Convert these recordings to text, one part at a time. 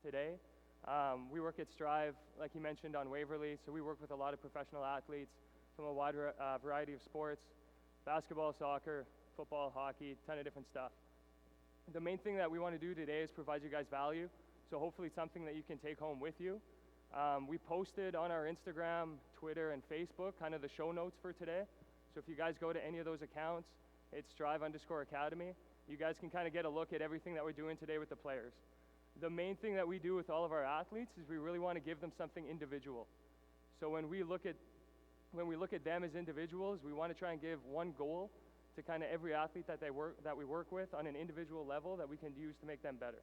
today. We work at Strive, like you mentioned, on Waverly, so we work with a lot of professional athletes from a wide variety of sports, basketball, soccer, football, hockey, a ton of different stuff. The main thing that we want to do today is provide you guys value, so hopefully something that you can take home with you. We posted on our Instagram, Twitter, and Facebook kind of the show notes for today. So if you guys go to any of those accounts, it's Strive_Academy. You guys can kind of get a look at everything that we're doing today with the players. The main thing that we do with all of our athletes is we really want to give them something individual. So when we look at them as individuals, we want to try and give one goal to kind of every athlete that we work with on an individual level that we can use to make them better.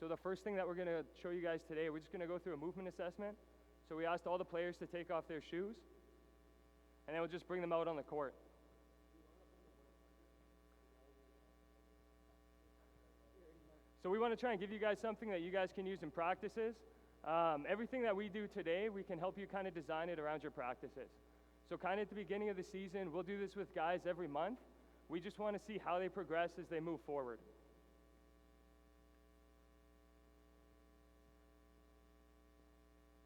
So the first thing that we're going to show you guys today, we're just going to go through a movement assessment. So we asked all the players to take off their shoes, and then we'll just bring them out on the court. So we want to try and give you guys something that you guys can use in practices. Everything that we do today, we can help you kind of design it around your practices. So kind of at the beginning of the season, we'll do this with guys every month. We just want to see how they progress as they move forward.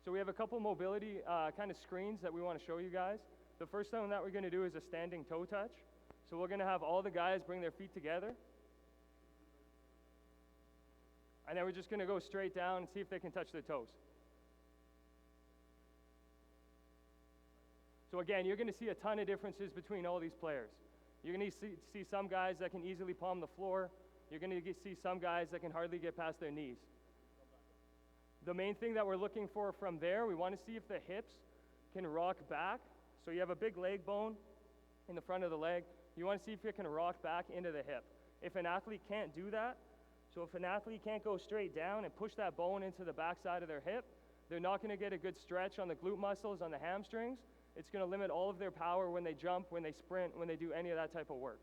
So we have a couple mobility kind of screens that we want to show you guys. The first one that we're going to do is a standing toe touch. So we're going to have all the guys bring their feet together. And then we're just going to go straight down and see if they can touch their toes. So again, you're going to see a ton of differences between all these players. You're going to see some guys that can easily palm the floor. You're going to see some guys that can hardly get past their knees. The main thing that we're looking for from there, we want to see if the hips can rock back. So you have a big leg bone in the front of the leg. You want to see if it can rock back into the hip. If an athlete can't do that, so if an athlete can't go straight down and push that bone into the backside of their hip, they're not going to get a good stretch on the glute muscles, on the hamstrings. It's going to limit all of their power when they jump, when they sprint, when they do any of that type of work.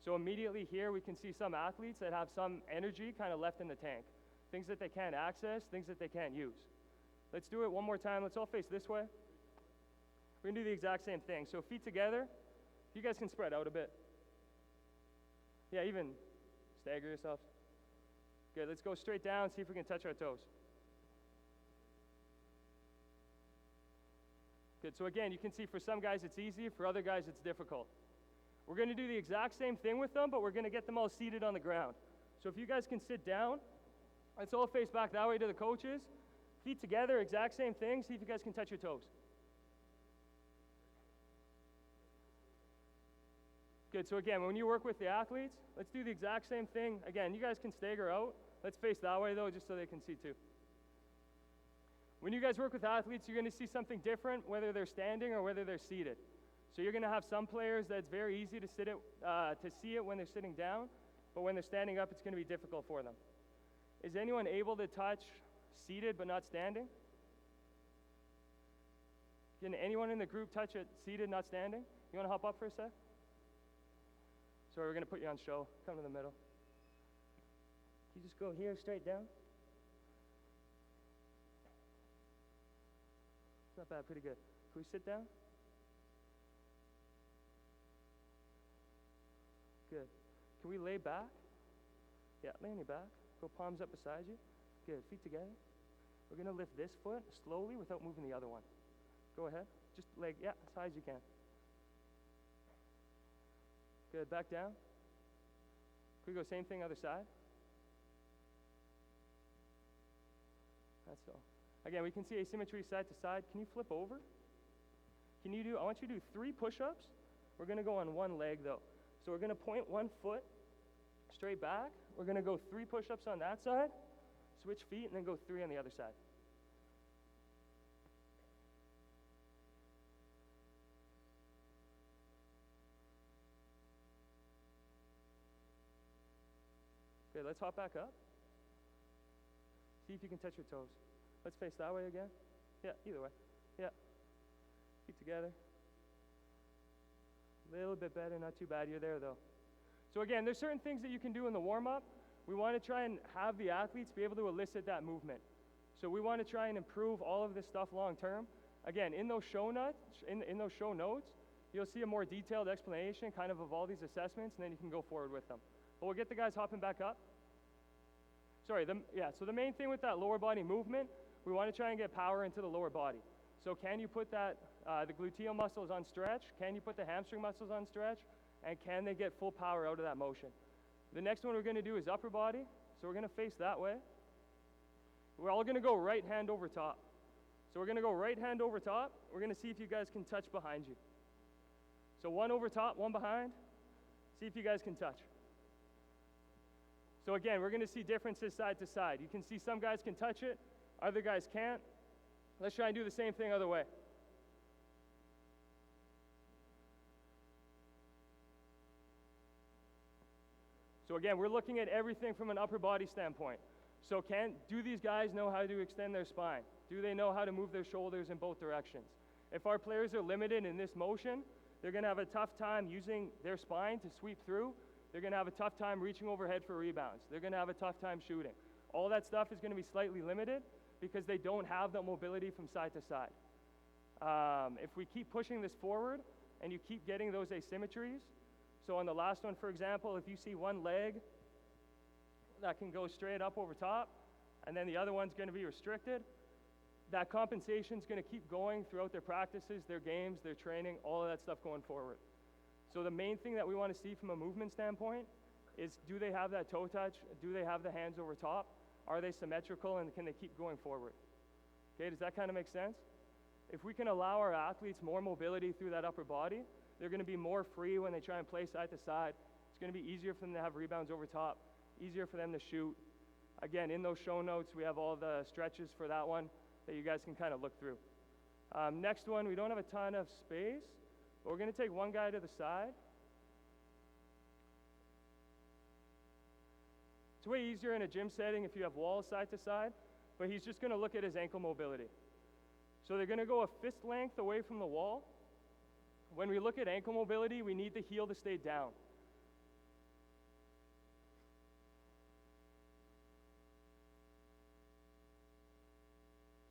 So immediately here we can see some athletes that have some energy kind of left in the tank. Things that they can't access, things that they can't use. Let's do it one more time. Let's all face this way. We're going to do the exact same thing. So feet together. You guys can spread out a bit. Yeah, even stagger yourselves. Good, let's go straight down, see if we can touch our toes. Good, so again, you can see for some guys it's easy, for other guys it's difficult. We're going to do the exact same thing with them, but we're going to get them all seated on the ground. So if you guys can sit down, let's all face back that way to the coaches. Feet together, exact same thing, see if you guys can touch your toes. Good, so again, when you work with the athletes, let's do the exact same thing. Again, you guys can stagger out. Let's face that way though, just so they can see too. When you guys work with athletes, you're going to see something different, whether they're standing or whether they're seated. So you're going to have some players that's very easy to see it when they're sitting down, but when they're standing up, it's going to be difficult for them. Is anyone able to touch seated but not standing? Can anyone in the group touch it seated, not standing? You want to hop up for a sec? Sorry, we're going to put you on show. Come to the middle. You just go here, straight down. It's not bad, pretty good. Can we sit down? Good. Can we lay back? Yeah, lay on your back. Go palms up beside you. Good, feet together. We're going to lift this foot slowly without moving the other one. Go ahead. Just leg, yeah, as high as you can. Good, back down. Can we go same thing other side? That's all. Again, we can see asymmetry side to side. Can you flip over? I want you to do 3 push-ups. We're going to go on one leg though. So we're going to point one foot straight back. We're going to go 3 push-ups on that side, switch feet, and then go 3 on the other side. Okay, let's hop back up. See if you can touch your toes. Let's face that way again. Yeah, either way. Yeah. Feet together. A little bit better, not too bad. You're there though. So again, there's certain things that you can do in the warm-up. We want to try and have the athletes be able to elicit that movement. So we want to try and improve all of this stuff long term. Again, in those show notes, you'll see a more detailed explanation kind of all these assessments, and then you can go forward with them. But we'll get the guys hopping back up. So the main thing with that lower body movement, we want to try and get power into the lower body. So can you put that, the gluteal muscles on stretch? Can you put the hamstring muscles on stretch? And can they get full power out of that motion? The next one we're going to do is upper body. So we're going to face that way. We're all going to go right hand over top. So we're going to go right hand over top. We're going to see if you guys can touch behind you. So one over top, one behind. See if you guys can touch. So again, we're going to see differences side to side. You can see some guys can touch it, other guys can't. Let's try and do the same thing other way. So again, we're looking at everything from an upper body standpoint. So do these guys know how to extend their spine? Do they know how to move their shoulders in both directions? If our players are limited in this motion, they're going to have a tough time using their spine to sweep through. They're going to have a tough time reaching overhead for rebounds. They're going to have a tough time shooting. All that stuff is going to be slightly limited because they don't have the mobility from side to side. If we keep pushing this forward and you keep getting those asymmetries, so on the last one, for example, if you see one leg that can go straight up over top, and then the other one's going to be restricted, that compensation is going to keep going throughout their practices, their games, their training, all of that stuff going forward. So the main thing that we want to see from a movement standpoint is, do they have that toe touch? Do they have the hands over top? Are they symmetrical, and can they keep going forward? Okay, does that kind of make sense? If we can allow our athletes more mobility through that upper body, they're going to be more free when they try and play side to side. It's going to be easier for them to have rebounds over top, easier for them to shoot. Again, in those show notes, we have all the stretches for that one that you guys can kind of look through. Next one, we don't have a ton of space, but we're going to take one guy to the side. It's way easier in a gym setting if you have walls side to side, but he's just going to look at his ankle mobility. So they're going to go a fist length away from the wall. When we look at ankle mobility, we need the heel to stay down.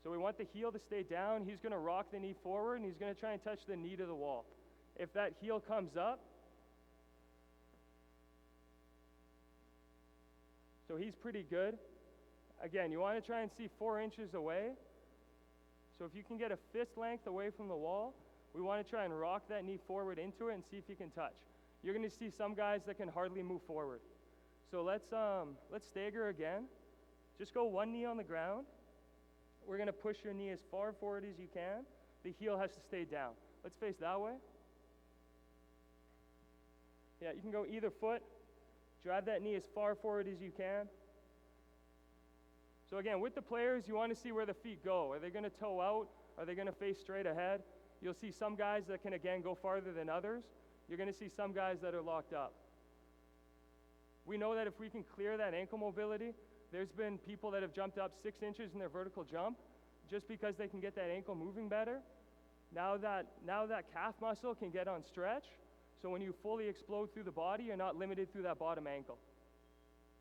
So we want the heel to stay down. He's going to rock the knee forward, and he's going to try and touch the knee to the wall. If that heel comes up, so he's pretty good. Again, you want to try and see 4 inches away. So if you can get a fist length away from the wall, we want to try and rock that knee forward into it and see if you can touch. You're going to see some guys that can hardly move forward. So let's stagger again. Just go one knee on the ground. We're going to push your knee as far forward as you can. The heel has to stay down. Let's face that way. Yeah, you can go either foot. Drive that knee as far forward as you can. So again, with the players, you want to see where the feet go. Are they going to toe out? Are they going to face straight ahead? You'll see some guys that can, again, go farther than others. You're going to see some guys that are locked up. We know that if we can clear that ankle mobility, there's been people that have jumped up 6 inches in their vertical jump just because they can get that ankle moving better. Now that calf muscle can get on stretch, so when you fully explode through the body, you're not limited through that bottom ankle.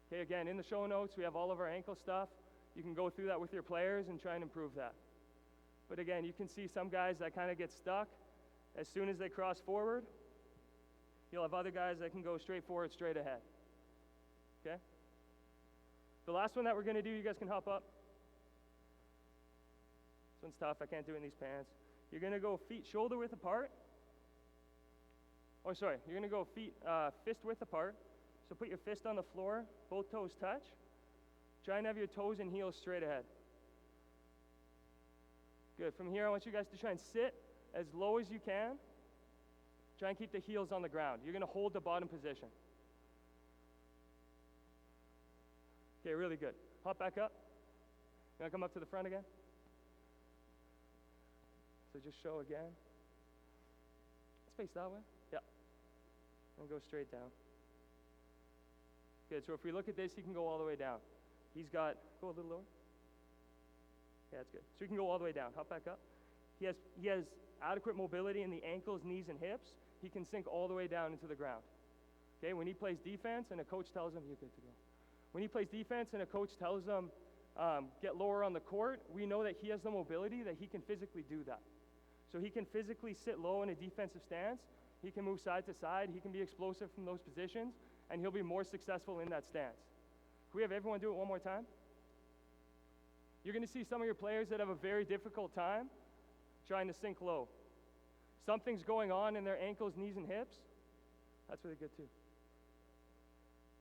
Okay, again, in the show notes, we have all of our ankle stuff. You can go through that with your players and try and improve that. But again, you can see some guys that kind of get stuck as soon as they cross forward. You'll have other guys that can go straight forward, straight ahead. Okay? The last one that we're going to do, you guys can hop up. This one's tough. I can't do it in these pants. You're going to go feet shoulder width apart. You're going to go feet fist width apart. So put your fist on the floor, both toes touch. Try and have your toes and heels straight ahead. Good. From here, I want you guys to try and sit as low as you can. Try and keep the heels on the ground. You're going to hold the bottom position. Okay, really good. Hop back up. You want to come up to the front again? So just show again. Let's face that way. Yeah. And go straight down. Good. So if we look at this, he can go all the way down. Go a little lower. Yeah, that's good. So he can go all the way down. Hop back up. He has adequate mobility in the ankles, knees, and hips. He can sink all the way down into the ground. Okay, when he plays defense and a coach tells him, you're good to go. When he plays defense and a coach tells him, get lower on the court, we know that he has the mobility that he can physically do that. So he can physically sit low in a defensive stance. He can move side to side. He can be explosive from those positions, and he'll be more successful in that stance. we have everyone do it one more time? You're going to see some of your players that have a very difficult time trying to sink low. Something's going on in their ankles, knees, and hips. That's really good too.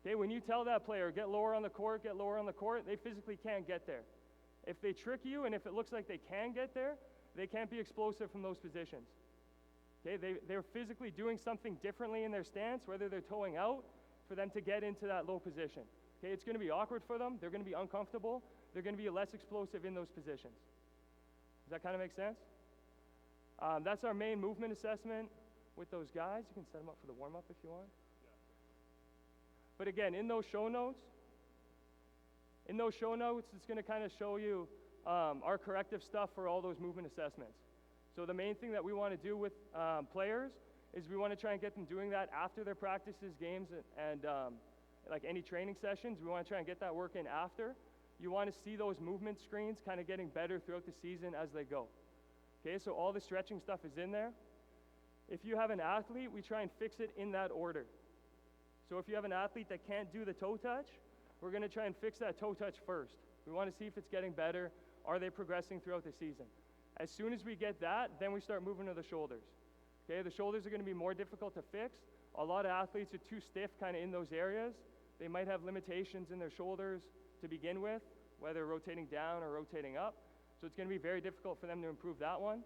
Okay, when you tell that player, get lower on the court, they physically can't get there. If they trick you and if it looks like they can get there, they can't be explosive from those positions. Okay, they're physically doing something differently in their stance, whether they're toeing out, for them to get into that low position. Okay, it's going to be awkward for them. They're going to be uncomfortable. They're going to be less explosive in those positions. Does that kind of make sense? That's our main movement assessment with those guys. You can set them up for the warm-up if you want. But again, in those show notes, it's going to kind of show you our corrective stuff for all those movement assessments. So the main thing that we want to do with players is we want to try and get them doing that after their practices, games, and like any training sessions. We want to try and get that work in after. You want to see those movement screens kind of getting better throughout the season as they go. Okay, so all the stretching stuff is in there. If you have an athlete, we try and fix it in that order. So if you have an athlete that can't do the toe touch, we're going to try and fix that toe touch first. We want to see if it's getting better. Are they progressing throughout the season? As soon as we get that, then we start moving to the shoulders. Okay, the shoulders are going to be more difficult to fix. A lot of athletes are too stiff kind of in those areas. They might have limitations in their shoulders to begin with, whether rotating down or rotating up. So it's going to be very difficult for them to improve that one.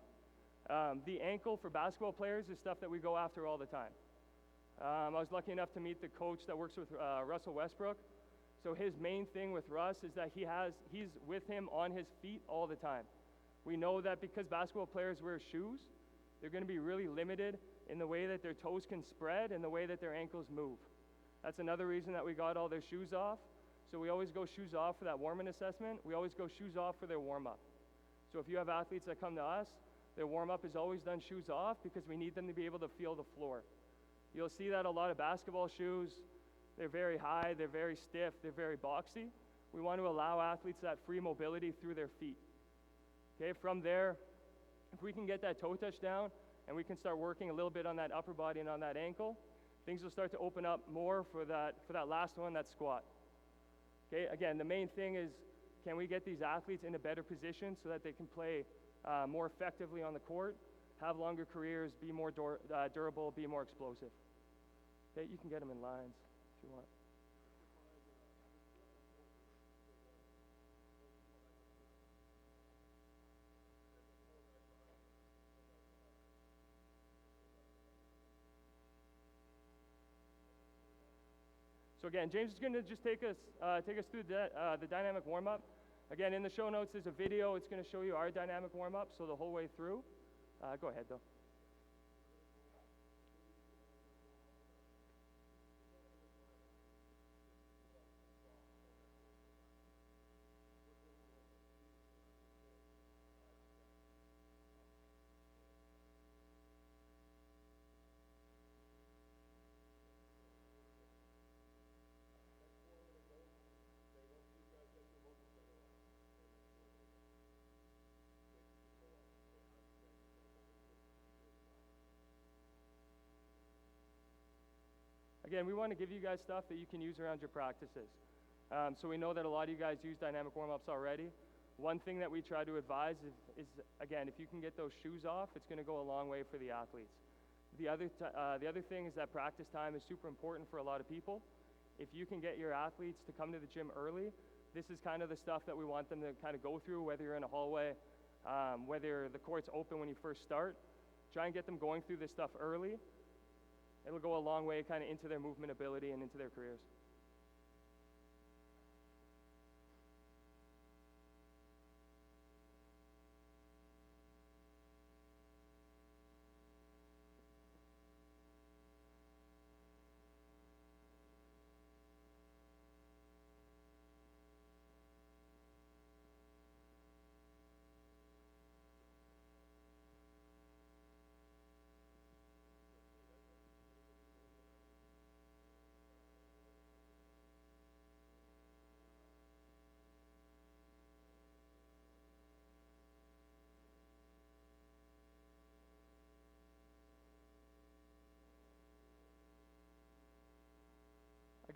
The ankle for basketball players is stuff that we go after all the time. I was lucky enough to meet the coach that works with Russell Westbrook. So his main thing with Russ is that he's with him on his feet all the time. We know that because basketball players wear shoes, they're going to be really limited in the way that their toes can spread and the way that their ankles move. That's another reason that we got all their shoes off. So we always go shoes off for that warm-in assessment. We always go shoes off for their warm-up. So if you have athletes that come to us, their warm-up is always done shoes off because we need them to be able to feel the floor. You'll see that a lot of basketball shoes, they're very high, they're very stiff, they're very boxy. We want to allow athletes that free mobility through their feet. Okay, from there, if we can get that toe touch down and we can start working a little bit on that upper body and on that ankle, things will start to open up more for that last one, that squat. Okay, again, the main thing is, can we get these athletes in a better position so that they can play more effectively on the court, have longer careers, be more durable, be more explosive. Okay, you can get them in lines if you want. So again, James is going to just take us through the dynamic warm-up. Again, in the show notes, there's a video. It's going to show you our dynamic warm-up, so the whole way through. Go ahead, though. Again, we want to give you guys stuff that you can use around your practices. So we know that a lot of you guys use dynamic warm-ups already. One thing that we try to advise is again, if you can get those shoes off, it's going to go a long way for the athletes. The other thing is that practice time is super important for a lot of people. If you can get your athletes to come to the gym early, this is kind of the stuff that we want them to kind of go through, whether you're in a hallway, whether the court's open when you first start. Try and get them going through this stuff early. It'll go a long way kind of into their movement ability and into their careers.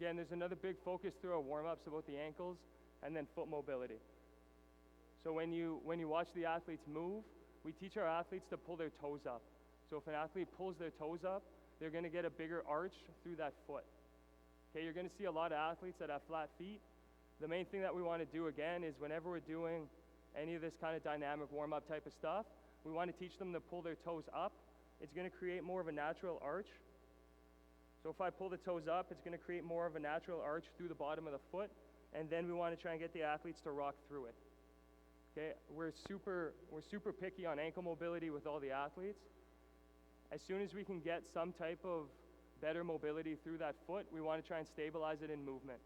Again, there's another big focus through our warm-ups about the ankles and then foot mobility. So when you watch the athletes move, we teach our athletes to pull their toes up. So if an athlete pulls their toes up, they're going to get a bigger arch through that foot. Okay, you're going to see a lot of athletes that have flat feet. The main thing that we want to do again is whenever we're doing any of this kind of dynamic warm-up type of stuff, we want to teach them to pull their toes up. It's going to create more of a natural arch. So if I pull the toes up, it's going to create more of a natural arch through the bottom of the foot, and then we want to try and get the athletes to rock through it. Okay, we're super picky on ankle mobility with all the athletes. As soon as we can get some type of better mobility through that foot, we want to try and stabilize it in movement.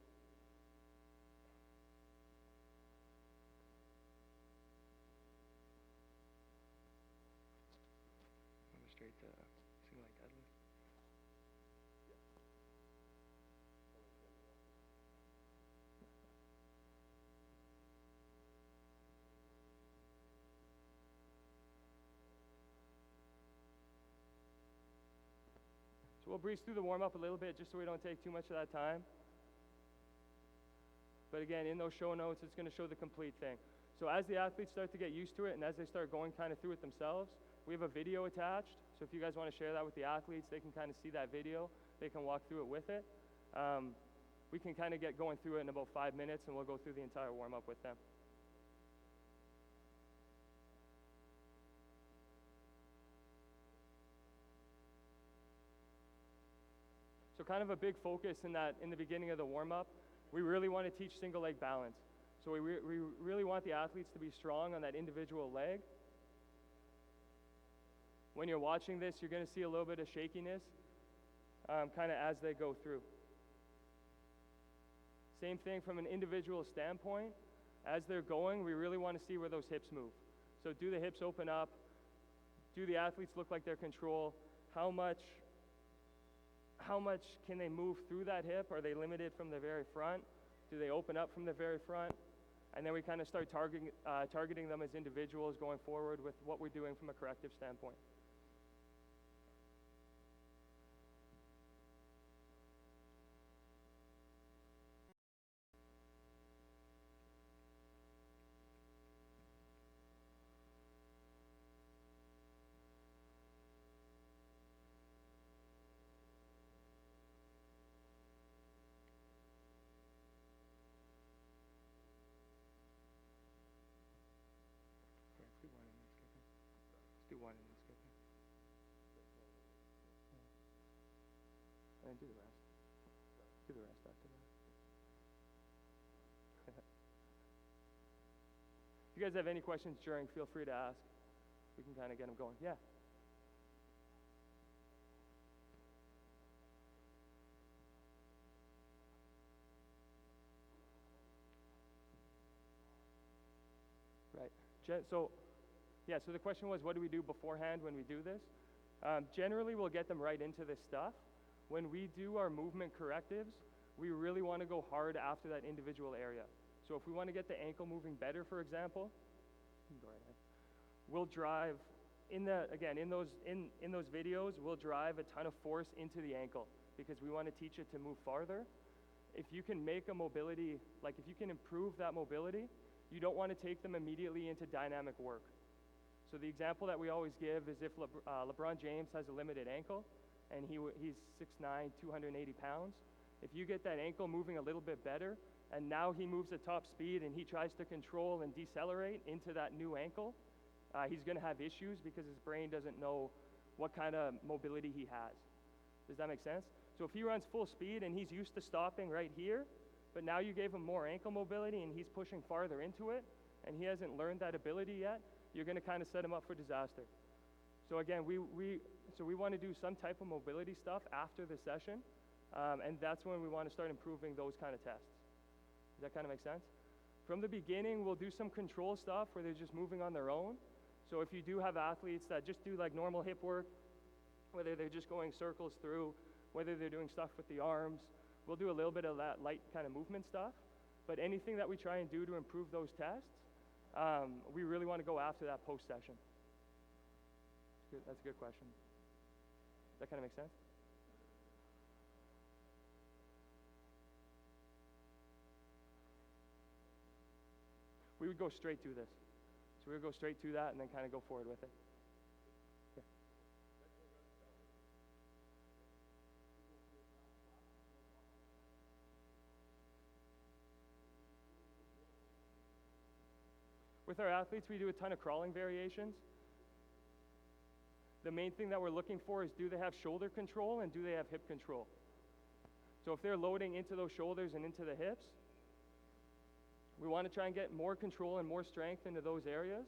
Straight to single leg deadlift. So we'll breeze through the warm-up a little bit just so we don't take too much of that time. But again, in those show notes, it's going to show the complete thing. So as the athletes start to get used to it and as they start going kind of through it themselves, we have a video attached. So if you guys want to share that with the athletes, they can kind of see that video. They can walk through it with it. We can kind of get going through it in about 5 minutes, and we'll go through the entire warm-up with them. So kind of a big focus in the beginning of the warm-up, we really want to teach single leg balance. So we really want the athletes to be strong on that individual leg. When you're watching this, you're going to see a little bit of shakiness kind of as they go through. Same thing from an individual standpoint. As they're going, we really want to see where those hips move. So do the hips open up? Do the athletes look like they're control? How much can they move through that hip? Are they limited from the very front? Do they open up from the very front? And then we kind of start targeting them as individuals going forward with what we're doing from a corrective standpoint. Do one and then skip it. And then do the rest. Do the rest after that. If you guys have any questions during, feel free to ask. We can kind of get them going. Yeah. Right. So the question was, what do we do beforehand when we do this? Generally, we'll get them right into this stuff. When we do our movement correctives, we really want to go hard after that individual area. So if we want to get the ankle moving better, for example, go right ahead. We'll drive in those videos. We'll drive a ton of force into the ankle because we want to teach it to move farther. If you can make a mobility, like if you can improve that mobility, you don't want to take them immediately into dynamic work. So the example that we always give is if LeBron James has a limited ankle and he's 6'9", 280 pounds, if you get that ankle moving a little bit better and now he moves at top speed and he tries to control and decelerate into that new ankle, he's going to have issues because his brain doesn't know what kind of mobility he has. Does that make sense? So if he runs full speed and he's used to stopping right here, but now you gave him more ankle mobility and he's pushing farther into it and he hasn't learned that ability yet, you're going to kind of set him up for disaster. So again, we want to do some type of mobility stuff after the session, and that's when we want to start improving those kind of tests. Does that kind of make sense? From the beginning, we'll do some control stuff where they're just moving on their own. So if you do have athletes that just do like normal hip work, whether they're just going circles through, whether they're doing stuff with the arms, we'll do a little bit of that light kind of movement stuff. But anything that we try and do to improve those tests, we really want to go after that post-session. That's a good question. Does that kind of make sense? we would go straight to this. So we would go straight to that and then kind of go forward with it. Yeah. With our athletes, we do a ton of crawling variations. The main thing that we're looking for is, do they have shoulder control and do they have hip control? So if they're loading into those shoulders and into the hips, we want to try and get more control and more strength into those areas.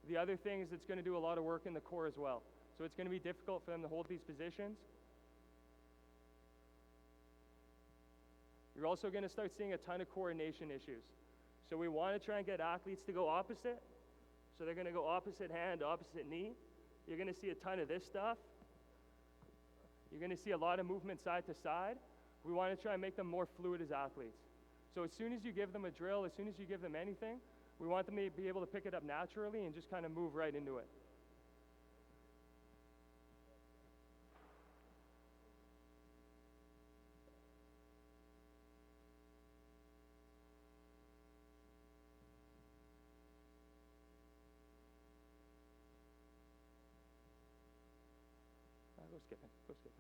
The other thing is it's going to do a lot of work in the core as well. So it's going to be difficult for them to hold these positions. You're also going to start seeing a ton of coordination issues. So we want to try and get athletes to go opposite. So they're going to go opposite hand, opposite knee. You're going to see a ton of this stuff. You're going to see a lot of movement side to side. We want to try and make them more fluid as athletes. So as soon as you give them a drill, as soon as you give them anything, we want them to be able to pick it up naturally and just kind of move right into it. Go skipping, go skipping.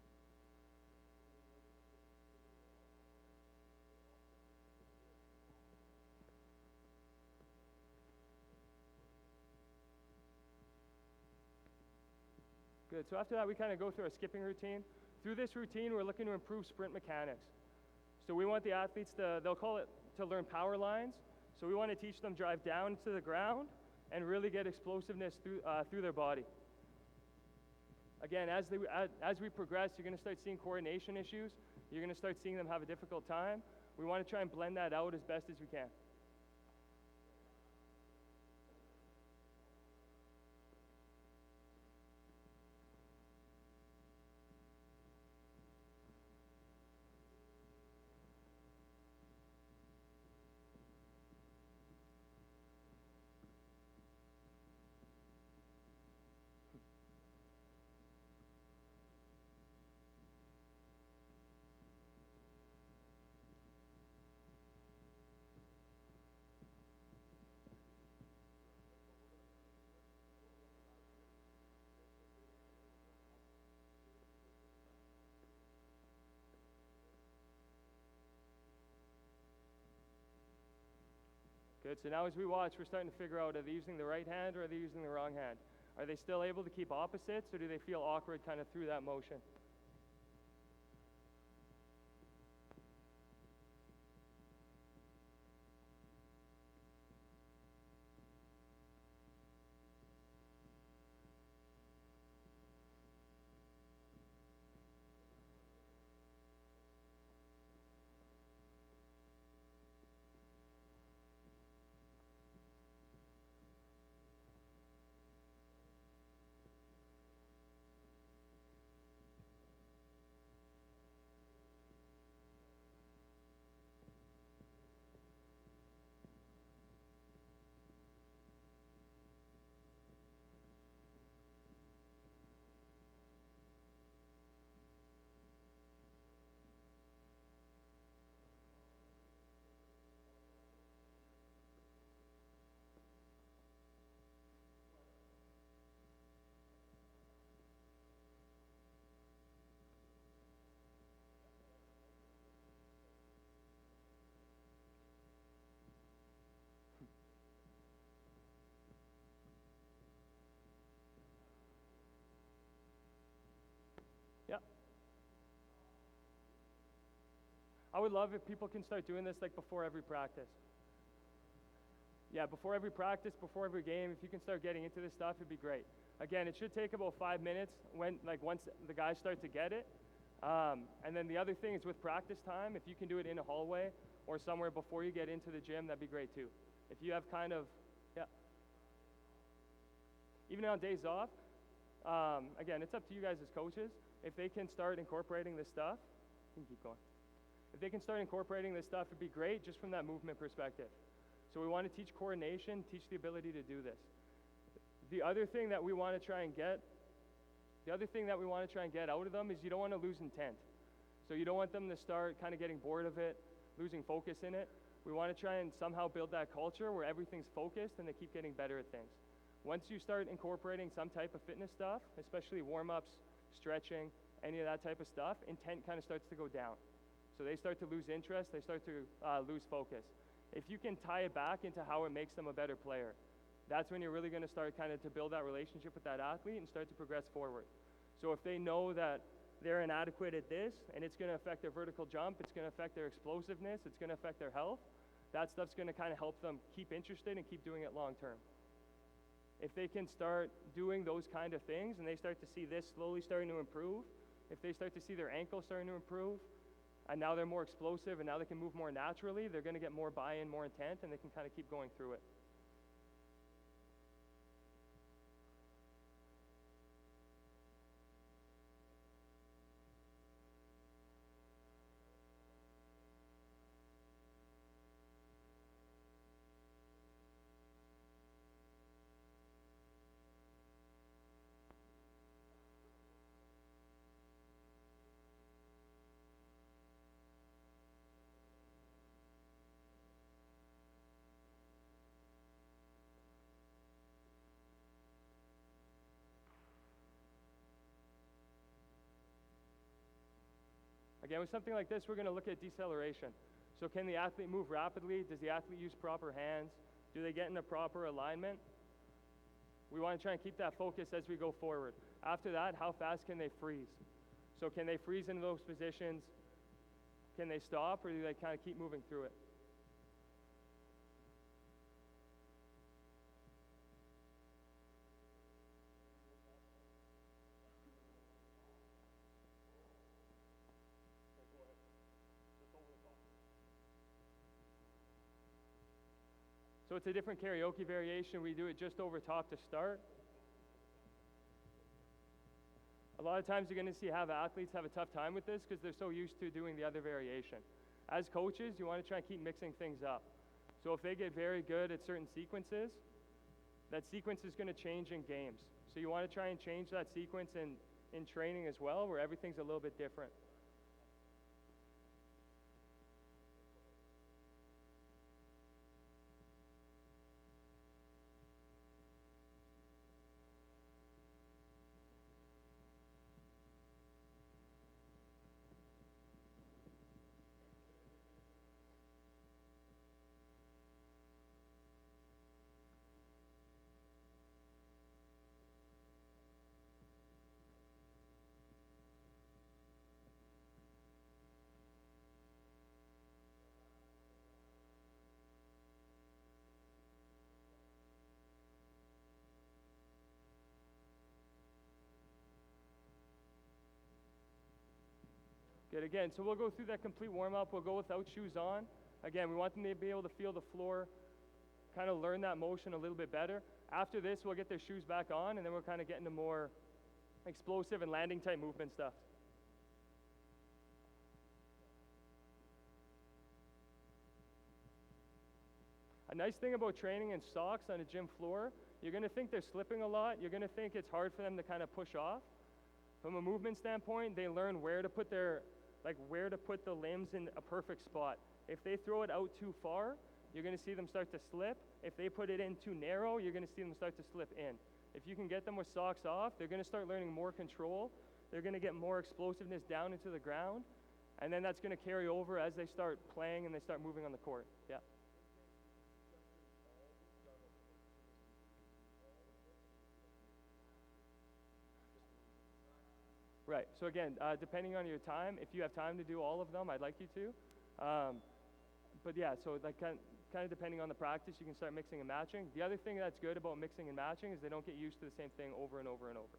Good, so after that we kind of go through our skipping routine. Through this routine we're looking to improve sprint mechanics. So we want the athletes to, they'll call it to learn power lines. So we want to teach them drive down to the ground and really get explosiveness through their body. Again, as we progress, you're going to start seeing coordination issues. You're going to start seeing them have a difficult time. We want to try and blend that out as best as we can. Good, so now as we watch, we're starting to figure out, are they using the right hand or are they using the wrong hand? Are they still able to keep opposites or do they feel awkward kind of through that motion? Yeah. I would love if people can start doing this like before every practice. Yeah, before every practice, before every game, if you can start getting into this stuff, it'd be great. Again, it should take about 5 minutes once the guys start to get it. And then the other thing is with practice time, if you can do it in a hallway or somewhere before you get into the gym, that'd be great too. If you have kind of, yeah. Even on days off, again, it's up to you guys as coaches. If they can start incorporating this stuff, you can keep going. If they can start incorporating this stuff, it'd be great just from that movement perspective. So we want to teach coordination, teach the ability to do this. The other thing that we want to try and get out of them is you don't want to lose intent. So you don't want them to start kind of getting bored of it, losing focus in it. We want to try and somehow build that culture where everything's focused and they keep getting better at things. Once you start incorporating some type of fitness stuff, especially warm-ups, stretching, any of that type of stuff, intent kind of starts to go down. So they start to lose interest, they start to lose focus. If you can tie it back into how it makes them a better player, that's when you're really going to start kind of to build that relationship with that athlete and start to progress forward. So if they know that they're inadequate at this and it's going to affect their vertical jump, it's going to affect their explosiveness, it's going to affect their health, that stuff's going to kind of help them keep interested and keep doing it long term. If they can start doing those kind of things and they start to see this slowly starting to improve, if they start to see their ankle starting to improve, and now they're more explosive and now they can move more naturally, they're going to get more buy-in, more intent, and they can kind of keep going through it. Again, with something like this, we're going to look at deceleration. So can the athlete move rapidly? Does the athlete use proper hands? Do they get in a proper alignment? We want to try and keep that focus as we go forward. After that, how fast can they freeze? So can they freeze in those positions? Can they stop, or do they kind of keep moving through it? So it's a different karaoke variation. We do it just over top to start. A lot of times you're going to have athletes have a tough time with this because they're so used to doing the other variation. As coaches, you want to try and keep mixing things up. So if they get very good at certain sequences, that sequence is going to change in games. So you want to try and change that sequence in training as well, where everything's a little bit different. Good, again, so we'll go through that complete warm-up. We'll go without shoes on. Again, we want them to be able to feel the floor, kind of learn that motion a little bit better. After this, we'll get their shoes back on, and then we'll kind of get into more explosive and landing type movement stuff. A nice thing about training in socks on a gym floor, you're going to think they're slipping a lot. You're going to think it's hard for them to kind of push off. From a movement standpoint, they learn where to put the limbs in a perfect spot. If they throw it out too far, you're going to see them start to slip. If they put it in too narrow, you're going to see them start to slip in. If you can get them with socks off, they're going to start learning more control. They're going to get more explosiveness down into the ground. And then that's going to carry over as they start playing and they start moving on the court. Yeah. Right, so again, depending on your time, if you have time to do all of them, I'd like you to. But yeah, so like kind of depending on the practice, you can start mixing and matching. The other thing that's good about mixing and matching is they don't get used to the same thing over and over and over.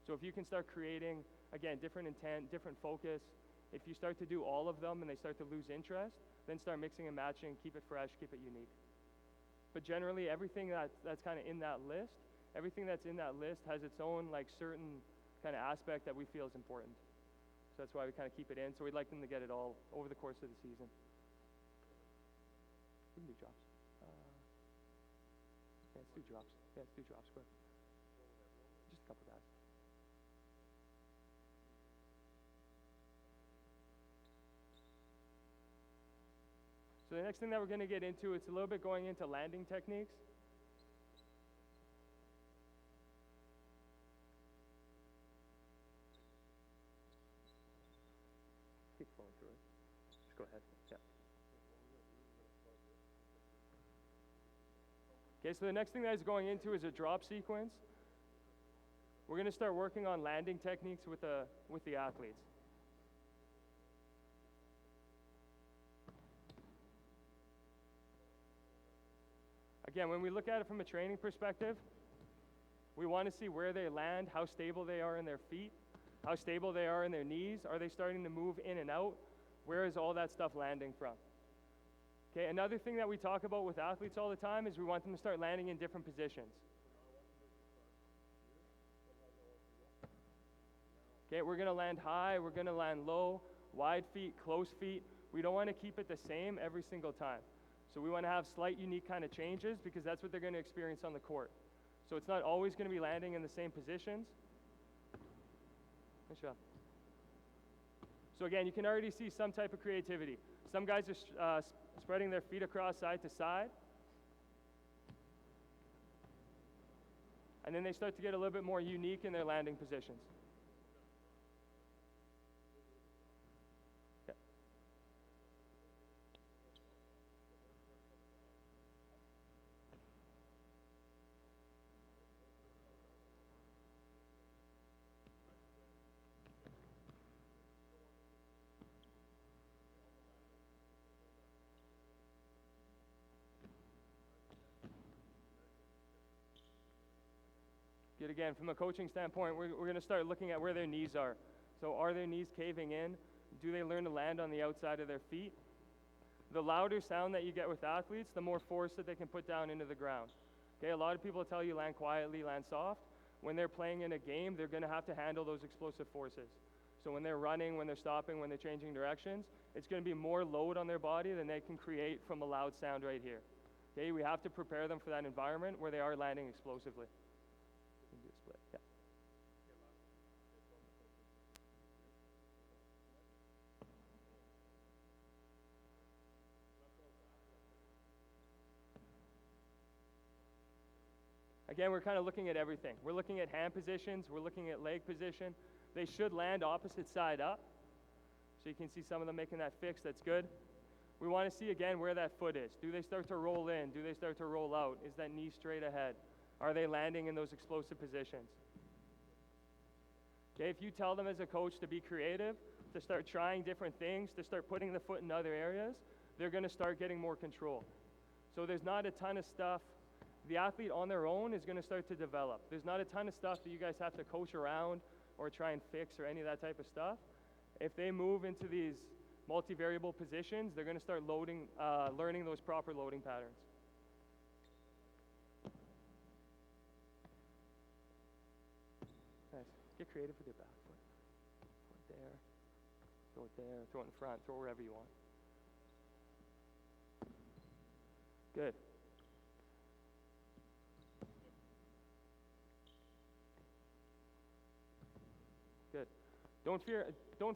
So if you can start creating, again, different intent, different focus, if you start to do all of them and they start to lose interest, then start mixing and matching, keep it fresh, keep it unique. But generally, everything that's kind of in that list, everything that's in that list has its own like certain kind of aspect that we feel is important. So that's why we kind of keep it in. So we'd like them to get it all over the course of the season. We can do drops. Yeah, let's do drops. Yeah, let's do drops quick. Just a couple guys. So So the next thing that we're going to get into, it's a little bit going into landing techniques. Keep flowing through it. Just go ahead. Yeah. Okay, so the next thing that is going into is a drop sequence. We're going to start working on landing techniques with the athletes. Again, when we look at it from a training perspective, we want to see where they land, how stable they are in their feet, how stable they are in their knees. Are they starting to move in and out? Where is all that stuff landing from? Okay, another thing that we talk about with athletes all the time is we want them to start landing in different positions. Okay, we're going to land high, we're going to land low, wide feet, close feet. We don't want to keep it the same every single time. So we want to have slight unique kind of changes because that's what they're going to experience on the court. So it's not always going to be landing in the same positions. Nice job. So again, you can already see some type of creativity. Some guys are spreading their feet across side to side. And then they start to get a little bit more unique in their landing positions. Okay. Good. Again, from a coaching standpoint, we're going to start looking at where their knees are. So are their knees caving in? Do they learn to land on the outside of their feet? The louder sound that you get with athletes, the more force that they can put down into the ground. Okay, a lot of people tell you land quietly, land soft. When they're playing in a game, they're going to have to handle those explosive forces. So when they're running, when they're stopping, when they're changing directions, it's going to be more load on their body than they can create from a loud sound right here. Okay, we have to prepare them for that environment where they are landing explosively. Do a split. Yeah. Again, we're kind of looking at everything. We're looking at hand positions, we're looking at leg position. They should land opposite side up. So you can see some of them making that fix, that's good. We want to see again where that foot is. Do they start to roll in? Do they start to roll out? Is that knee straight ahead? Are they landing in those explosive positions? Okay, if you tell them as a coach to be creative, to start trying different things, to start putting the foot in other areas, they're going to start getting more control. So there's not a ton of stuff. The athlete on their own is going to start to develop. There's not a ton of stuff that you guys have to coach around or try and fix or any of that type of stuff. If they move into these multivariable positions, they're going to start learning those proper loading patterns. Nice. Get creative with your back foot. Throw it there, throw it in front, throw it wherever you want. Good. Good. Don't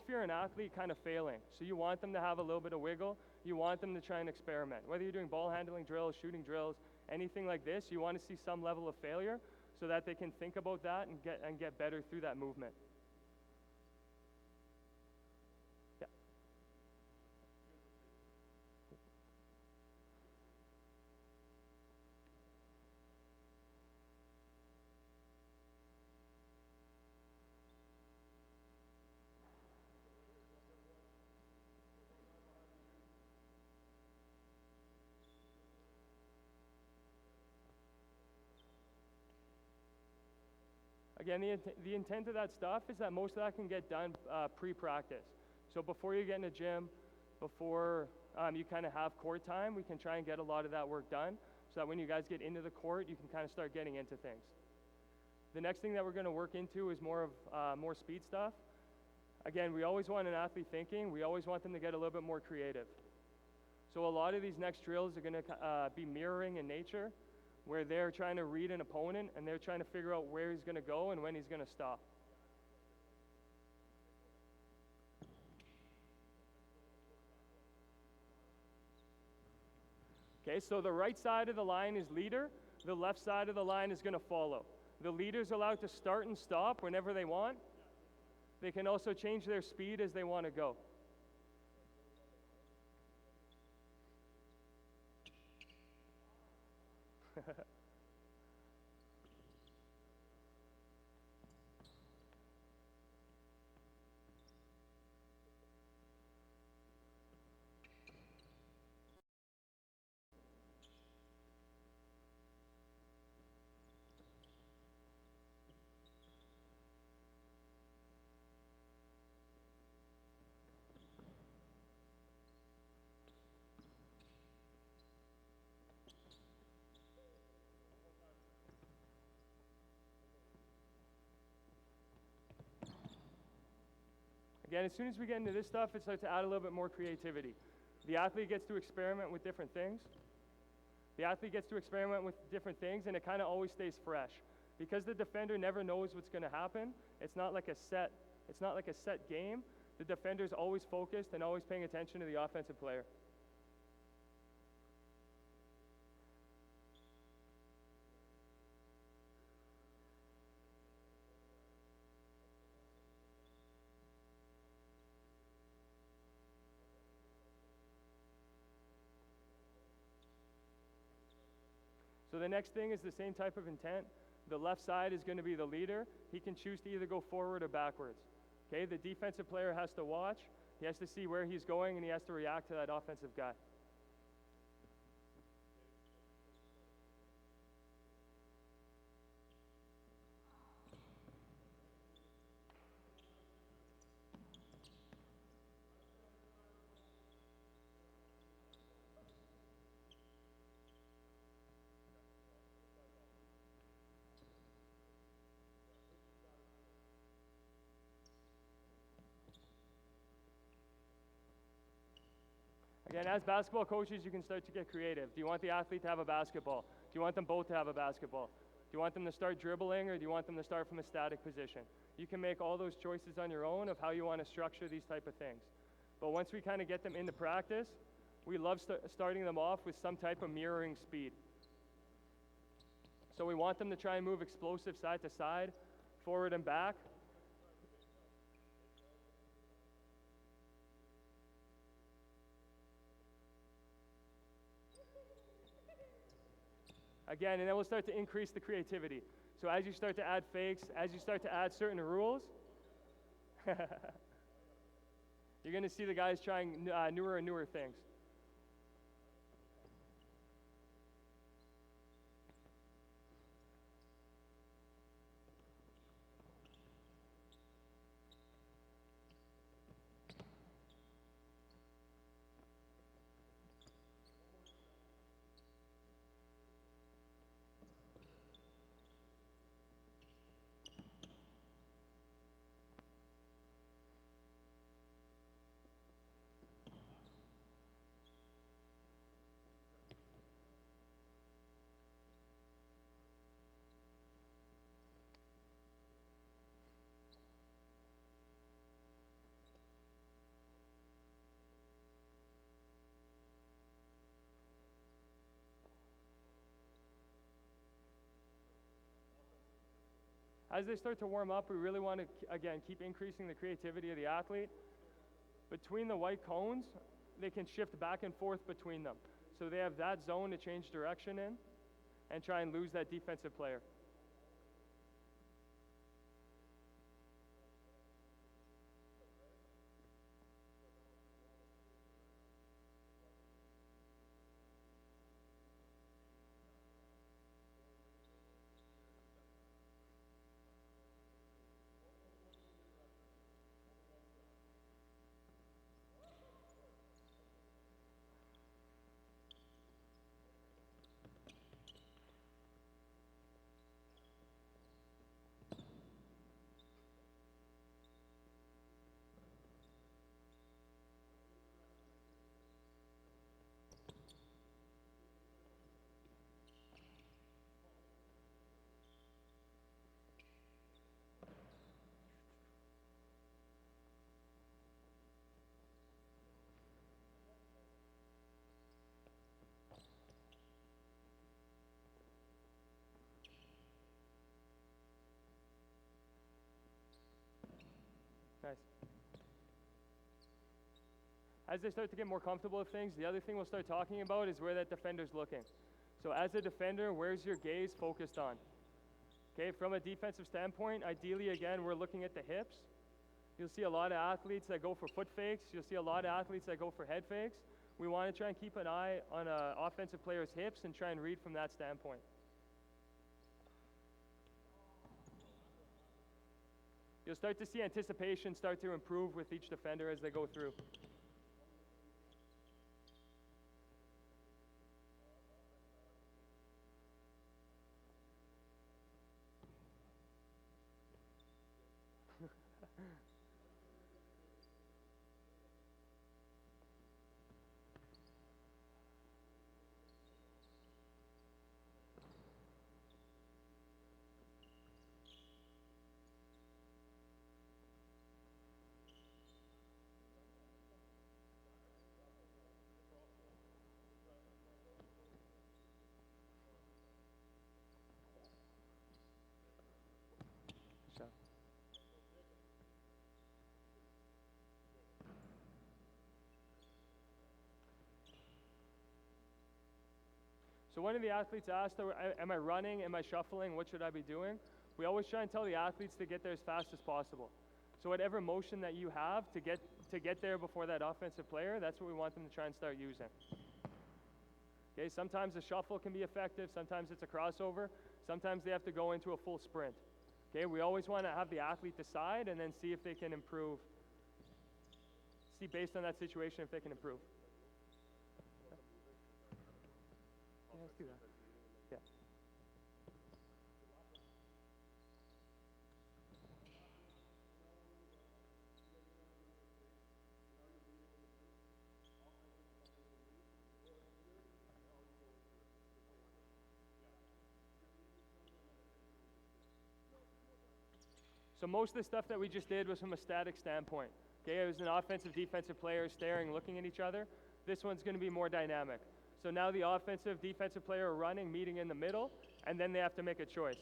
fear an athlete kind of failing. So you want them to have a little bit of wiggle. You want them to try and experiment. Whether you're doing ball handling drills, shooting drills, anything like this, you want to see some level of failure so that they can think about that and get better through that movement. Yeah. Again, the intent of that stuff is that most of that can get done pre-practice. So before you get in the gym, before you kind of have court time, we can try and get a lot of that work done so that when you guys get into the court, you can kind of start getting into things. The next thing that we're going to work into is more speed stuff. Again, we always want an athlete thinking. We always want them to get a little bit more creative. So a lot of these next drills are going to be mirroring in nature, where they're trying to read an opponent and they're trying to figure out where he's going to go and when he's going to stop. Okay, so the right side of the line is leader, the left side of the line is going to follow. The leader's allowed to start and stop whenever they want. They can also change their speed as they want to go. Again, as soon as we get into this stuff, it starts to add a little bit more creativity. The athlete gets to experiment with different things. The athlete gets to experiment with different things, and it kind of always stays fresh. Because the defender never knows what's going to happen, it's not like a set game. The defender's always focused and always paying attention to the offensive player. So the next thing is the same type of intent. The left side is going to be the leader. He can choose to either go forward or backwards. Okay, the defensive player has to watch. He has to see where he's going, and he has to react to that offensive guy. Again, as basketball coaches, you can start to get creative. Do you want the athlete to have a basketball? Do you want them both to have a basketball? Do you want them to start dribbling, or do you want them to start from a static position? You can make all those choices on your own of how you want to structure these type of things. But once we kind of get them into practice, we love starting them off with some type of mirroring speed. So we want them to try and move explosive side to side, forward and back. Again, and then we'll start to increase the creativity. So as you start to add fakes, as you start to add certain rules, you're going to see the guys trying newer and newer things. As they start to warm up, we really want to, again, keep increasing the creativity of the athlete. Between the white cones, they can shift back and forth between them. So they have that zone to change direction in and try and lose that defensive player. Nice. As they start to get more comfortable with things, the other thing we'll start talking about is where that defender's looking. So as a defender, where's your gaze focused on? Okay, from a defensive standpoint, ideally, again, we're looking at the hips. You'll see a lot of athletes that go for foot fakes. You'll see a lot of athletes that go for head fakes. We want to try and keep an eye on an offensive player's hips and try and read from that standpoint. You'll start to see anticipation start to improve with each defender as they go through. So one of the athletes asked, am I running, am I shuffling, what should I be doing? We always try and tell the athletes to get there as fast as possible. So whatever motion that you have to get there before that offensive player, that's what we want them to try and start using. Okay, sometimes a shuffle can be effective, sometimes it's a crossover, sometimes they have to go into a full sprint. Okay, we always want to have the athlete decide and then see if they can improve. See based on that situation if they can improve. Yeah, let's do that. Yeah. So most of the stuff that we just did was from a static standpoint. Okay, it was an offensive, defensive player staring, looking at each other. This one's going to be more dynamic. So now the offensive, defensive player are running, meeting in the middle, and then they have to make a choice.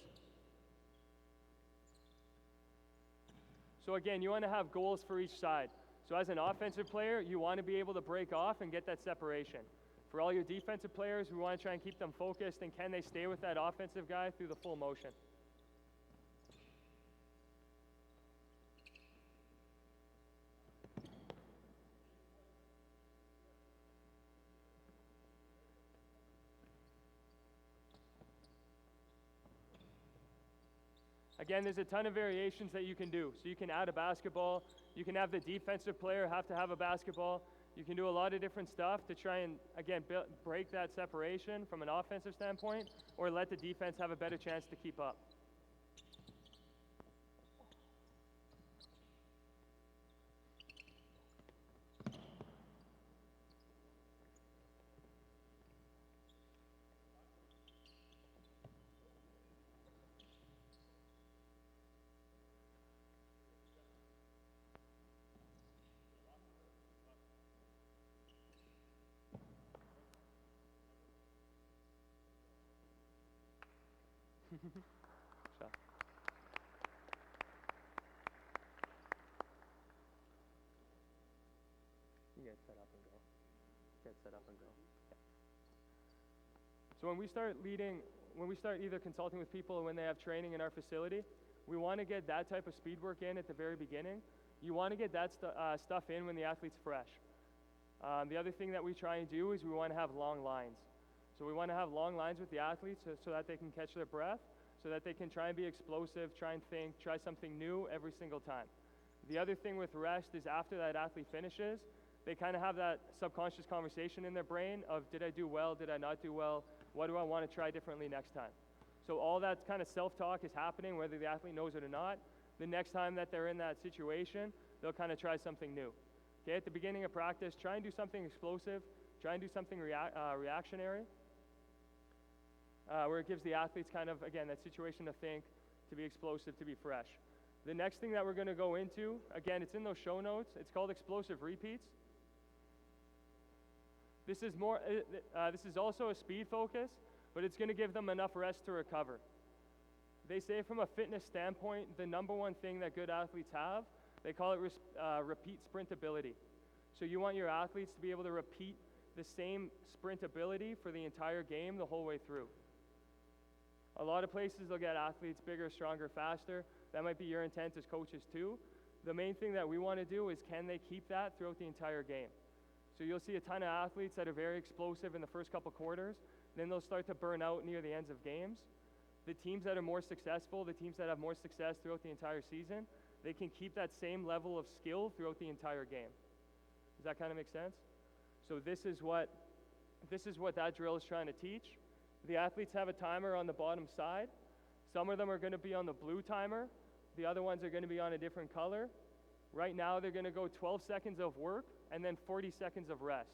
So again, you want to have goals for each side. So as an offensive player, you want to be able to break off and get that separation. For all your defensive players, we want to try and keep them focused, and can they stay with that offensive guy through the full motion? Again, there's a ton of variations that you can do. So you can add a basketball. You can have the defensive player have to have a basketball. You can do a lot of different stuff to try and, again, break that separation from an offensive standpoint, or let the defense have a better chance to keep up. Shot. You get set up and go. Get set up and go. Yeah. So when we start either consulting with people or when they have training in our facility, we want to get that type of speed work in at the very beginning. You want to get that stuff in when the athlete's fresh. The other thing that we try and do is we want to have long lines. So we want to have long lines with the athletes so that they can catch their breath, so that they can try and be explosive, try and think, try something new every single time. The other thing with rest is after that athlete finishes, they kind of have that subconscious conversation in their brain of, did I do well, did I not do well, what do I want to try differently next time? So all that kind of self-talk is happening, whether the athlete knows it or not. The next time that they're in that situation, they'll kind of try something new. Okay, at the beginning of practice, try and do something explosive, try and do something reactionary, where it gives the athletes kind of, again, that situation to think, to be explosive, to be fresh. The next thing that we're going to go into, again, it's in those show notes. It's called explosive repeats. This is also a speed focus, but it's going to give them enough rest to recover. They say from a fitness standpoint, the number one thing that good athletes have They call it repeat sprintability. So you want your athletes to be able to repeat the same sprintability for the entire game the whole way through. A lot of places they'll get athletes bigger, stronger, faster. That might be your intent as coaches too. The main thing that we want to do is, can they keep that throughout the entire game? So you'll see a ton of athletes that are very explosive in the first couple quarters, then they'll start to burn out near the ends of games. The teams that are more successful, the teams that have more success throughout the entire season, they can keep that same level of skill throughout the entire game. Does that kind of make sense? So this is what that drill is trying to teach. The athletes have a timer on the bottom side. Some of them are going to be on the blue timer. The other ones are going to be on a different color. Right now they're going to go 12 seconds of work and then 40 seconds of rest.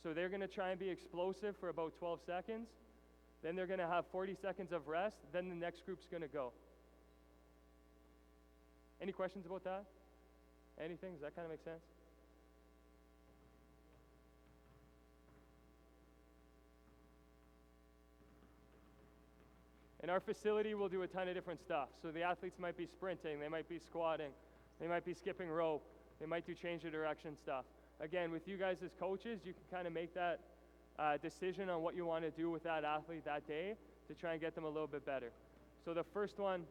So they're going to try and be explosive for about 12 seconds. Then they're going to have 40 seconds of rest. Then the next group's going to go. Any questions about that? Anything? Does that kind of make sense? In our facility, we'll do a ton of different stuff. So the athletes might be sprinting, they might be squatting, they might be skipping rope, they might do change of direction stuff. Again, with you guys as coaches, you can kind of make that decision on what you want to do with that athlete that day to try and get them a little bit better. So the first one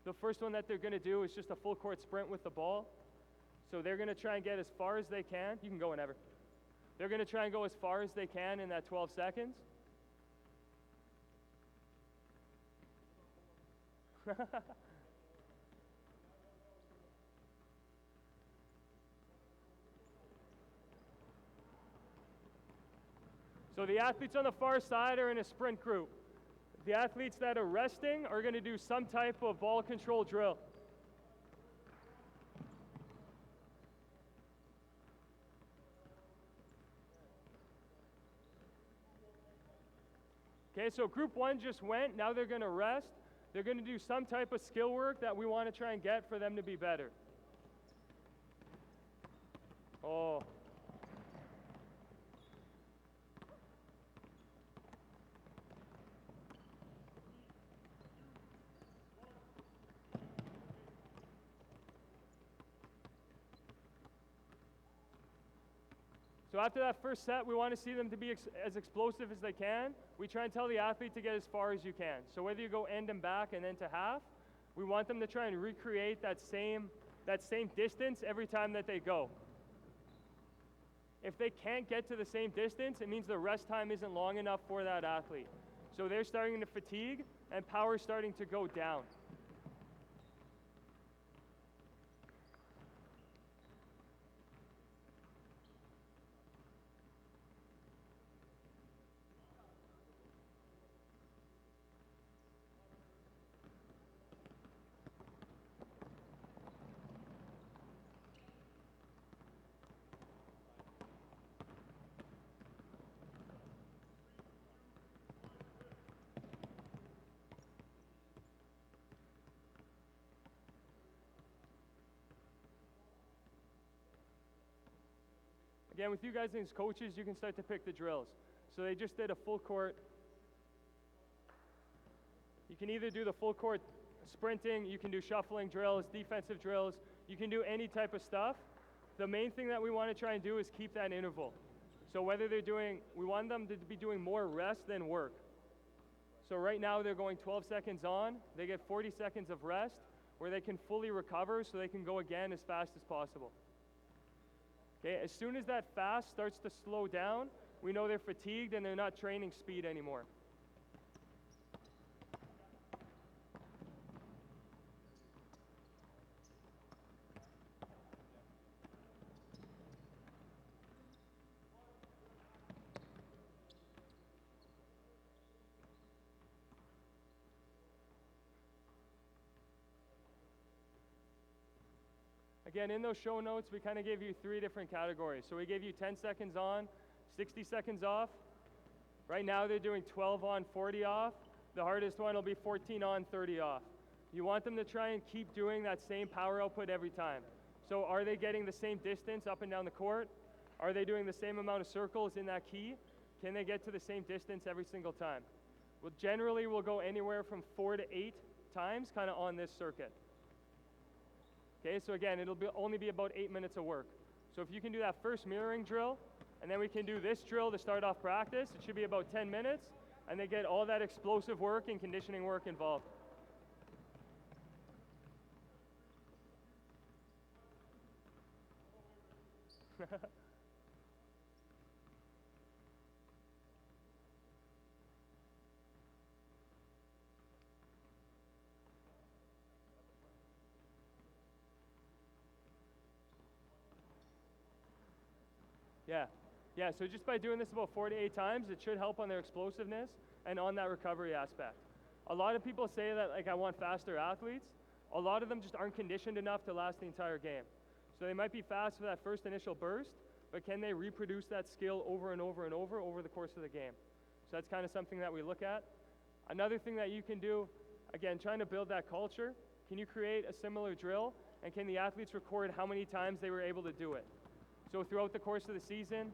that they're going to do is just a full court sprint with the ball. So they're going to try and get as far as they can. You can go whenever. They're going to try and go as far as they can in that 12 seconds. So the athletes on the far side are in a sprint group. The athletes that are resting are going to do some type of ball control drill. Okay, so group one just went, now they're going to rest. They're going to do some type of skill work that we want to try and get for them to be better. Oh. So after that first set, we want to see them to be as explosive as they can. We try and tell the athlete to get as far as you can. So whether you go end and back and then to half, we want them to try and recreate that same distance every time that they go. If they can't get to the same distance, it means the rest time isn't long enough for that athlete. So they're starting to fatigue and power's starting to go down. Again, with you guys as coaches, you can start to pick the drills. So they just did a full court. You can either do the full court sprinting, you can do shuffling drills, defensive drills, you can do any type of stuff. The main thing that we want to try and do is keep that interval. So whether we want them to be doing more rest than work. So right now they're going 12 seconds on, they get 40 seconds of rest where they can fully recover so they can go again as fast as possible. Okay, as soon as that fast starts to slow down, we know they're fatigued and they're not training speed anymore. Again, in those show notes, we kind of gave you 3 different categories. So we gave you 10 seconds on, 60 seconds off. Right now they're doing 12 on, 40 off. The hardest one will be 14 on, 30 off. You want them to try and keep doing that same power output every time. So are they getting the same distance up and down the court? Are they doing the same amount of circles in that key? Can they get to the same distance every single time? Well, generally we'll go anywhere from 4 to 8 times kind of on this circuit. Okay, so again, it'll only be about 8 minutes of work. So if you can do that first mirroring drill, and then we can do this drill to start off practice, it should be about 10 minutes, and they get all that explosive work and conditioning work involved. Yeah, so just by doing this about 4 to 8 times, it should help on their explosiveness and on that recovery aspect. A lot of people say that, like, I want faster athletes. A lot of them just aren't conditioned enough to last the entire game. So they might be fast for that first initial burst, but can they reproduce that skill over and over and over the course of the game? So that's kind of something that we look at. Another thing that you can do, again, trying to build that culture, can you create a similar drill, and can the athletes record how many times they were able to do it? So throughout the course of the season,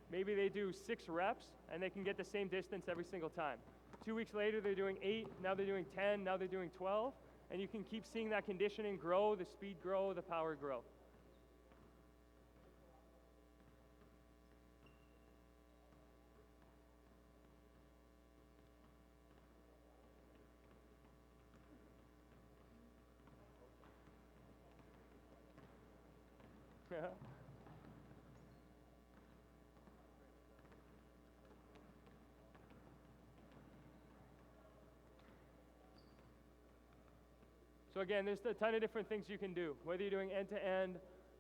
maybe they do 6 reps, and they can get the same distance every single time. 2 weeks later, they're doing 8, now they're doing 10, now they're doing 12, and you can keep seeing that conditioning grow, the speed grow, the power grow. So again, there's a ton of different things you can do, whether you're doing end-to-end,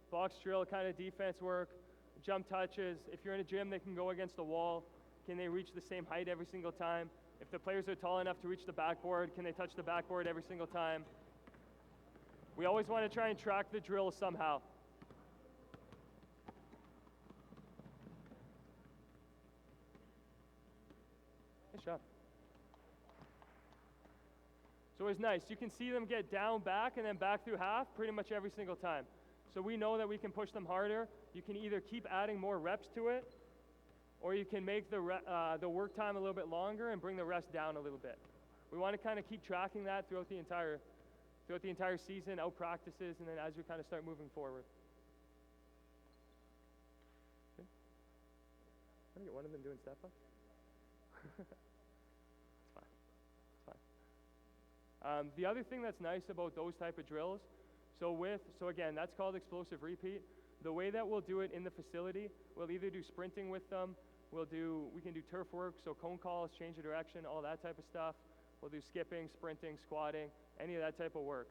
box drill kind of defense work, jump touches. If you're in a gym, they can go against the wall. Can they reach the same height every single time? If the players are tall enough to reach the backboard, can they touch the backboard every single time? We always want to try and track the drill somehow. Nice job. So it's nice. You can see them get down, back, and then back through half pretty much every single time. So we know that we can push them harder. You can either keep adding more reps to it, or you can make the work time a little bit longer and bring the rest down a little bit. We want to kind of keep tracking that throughout the entire season, out practices, and then as we kind of start moving forward. Okay. I get one of them doing step ups. The other thing that's nice about those type of drills, so again, that's called explosive repeat. The way that we'll do it in the facility, we'll either do sprinting with them, we can do turf work, so cone calls, change of direction, all that type of stuff. We'll do skipping, sprinting, squatting, any of that type of work.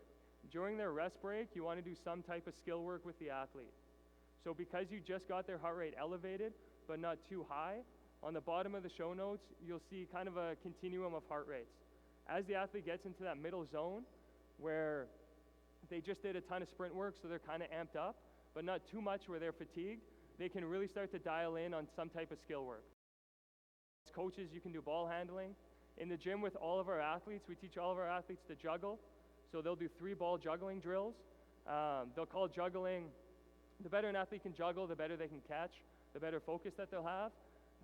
During their rest break, you want to do some type of skill work with the athlete. So because you just got their heart rate elevated, but not too high, on the bottom of the show notes, you'll see kind of a continuum of heart rates. As the athlete gets into that middle zone where they just did a ton of sprint work, so they're kind of amped up, but not too much where they're fatigued, they can really start to dial in on some type of skill work. As coaches, you can do ball handling. In the gym with all of our athletes, we teach all of our athletes to juggle. So they'll do 3-ball juggling drills. They'll call juggling, the better an athlete can juggle, the better they can catch, the better focus that they'll have.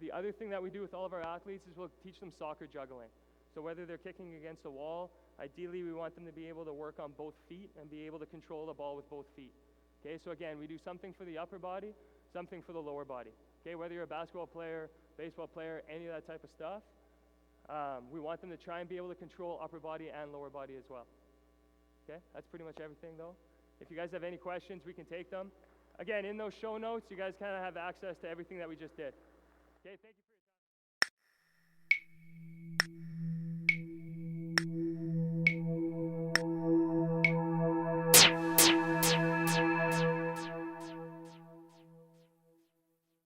The other thing that we do with all of our athletes is we'll teach them soccer juggling. So whether they're kicking against a wall, ideally we want them to be able to work on both feet and be able to control the ball with both feet. Okay, so again, we do something for the upper body, something for the lower body. Okay, whether you're a basketball player, baseball player, any of that type of stuff, we want them to try and be able to control upper body and lower body as well. Okay, that's pretty much everything though. If you guys have any questions, we can take them. Again, in those show notes, you guys kind of have access to everything that we just did. Okay, thank you.